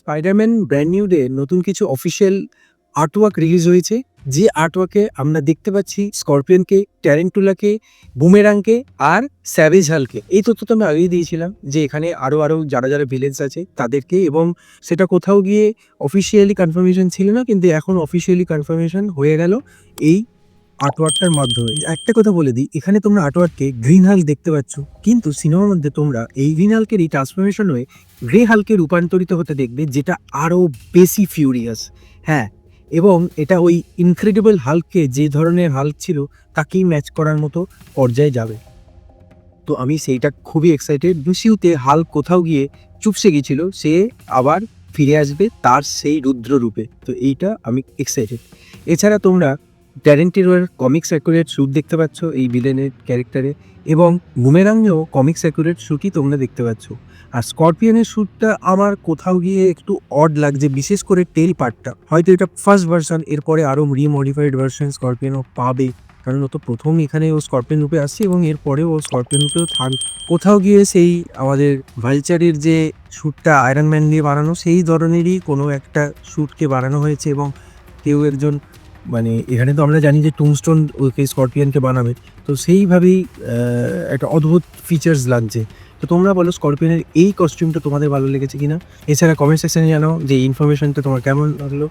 Spiderman brand new day নতুন কিছু official artwork release হয়েছে। যে আর্টওয়ার্কে আমরা দেখতে পাচ্ছি স্করপিয়নকে, ট্যারেন্টুলাকে, বুমেরাংকে আর স্যাভেজ হালকে। এই তথ্য তো আমি আগেই দিয়েছিলাম যে এখানে আরও যারা ভিলেন্স আছে তাদেরকে, এবং সেটা কোথাও গিয়ে অফিসিয়ালি কনফার্মেশন ছিল না, কিন্তু এখন অফিসিয়ালি কনফার্মেশন হয়ে গেল এই আর্টওয়ার্কটার মাধ্যমে। একটা কথা বলে দিই, এখানে তোমরা আর্টওয়ার্কে গ্রিন হাল্ক দেখতে পাচ্ছ, কিন্তু সিনেমার মধ্যে তোমরা এই গ্রিন হাল্কেরই ট্রান্সফরমেশন হয়ে গ্রে হাল্কে রূপান্তরিত হতে দেখবে, যেটা আরও বেশি ফিউরিয়াস। হ্যাঁ, এবং এটা ওই ইনক্রেডিবল হাল্ককে, যে ধরনের হাল্ক ছিল তাকেই ম্যাচ করার মতো পর্যায়ে যাবে। তো আমি সেইটা খুবই এক্সাইটেড। ইউসিইউতে হাল্ক কোথাও গিয়ে চুপসে গিয়েছিল, সে আবার ফিরে আসবে তার সেই রুদ্র রূপে। তো এইটা আমি এক্সাইটেড। এছাড়া তোমরা ট্যারেন্টিনোর কমিক্স অ্যাকুরেট শ্যুট দেখতে পাচ্ছ এই ভিলেনের ক্যারেক্টারে, এবং বুমেরাংয়েও কমিক্স অ্যাকুরেট শ্যুটই তোমরা দেখতে পাচ্ছ। আর স্করপিয়নের শ্যুটটা আমার কোথাও গিয়ে একটু অড লাগছে, বিশেষ করে টেল পার্টটা। হয়তো এটা ফার্স্ট ভার্সন, এরপরে আরও রিমডিফাইড ভার্সন স্করপিয়নও পাবে, কারণ ও তো প্রথম এখানে ও স্করপিয়ন রূপে আসছে এবং এরপরেও ও স্করপিয়ন রূপেও থাকবে। কোথাও গিয়ে সেই আমাদের ভালচারের যে শ্যুটটা আয়রন ম্যান দিয়ে বানানো, সেই ধরনেরই কোনো একটা শ্যুটকে বানানো হয়েছে, এবং কেউ একজন, মানে এখানে তো আমরা জানি যে টুমস্টোন ওকে স্করপিয়নকে বানাবে, তো সেইভাবেই একটা অদ্ভুত ফিচার্স লাগছে। তো তোমরা বলো স্করপিয়নের এই কস্টিউমটা তোমাদের ভালো লেগেছে কিনা। এছাড়া কমেন্ট সেকশনে জানাও যে এই ইনফরমেশনটা তোমার কেমন লাগলো।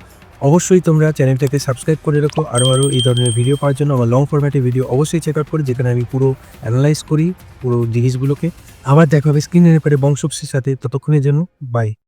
অবশ্যই তোমরা চ্যানেলটাকে সাবস্ক্রাইব করে রাখো আরও এই ধরনের ভিডিও পাওয়ার জন্য। আমার লং ফরম্যাটের ভিডিও অবশ্যই চেক আউট করি, যেখানে আমি পুরো অ্যানালাইজ করি পুরো জিনিসগুলোকে। আবার দেখা হবে স্ক্রিনের ব্যাপারে বংশপসির সাথে। ততক্ষণের জন্য বাই।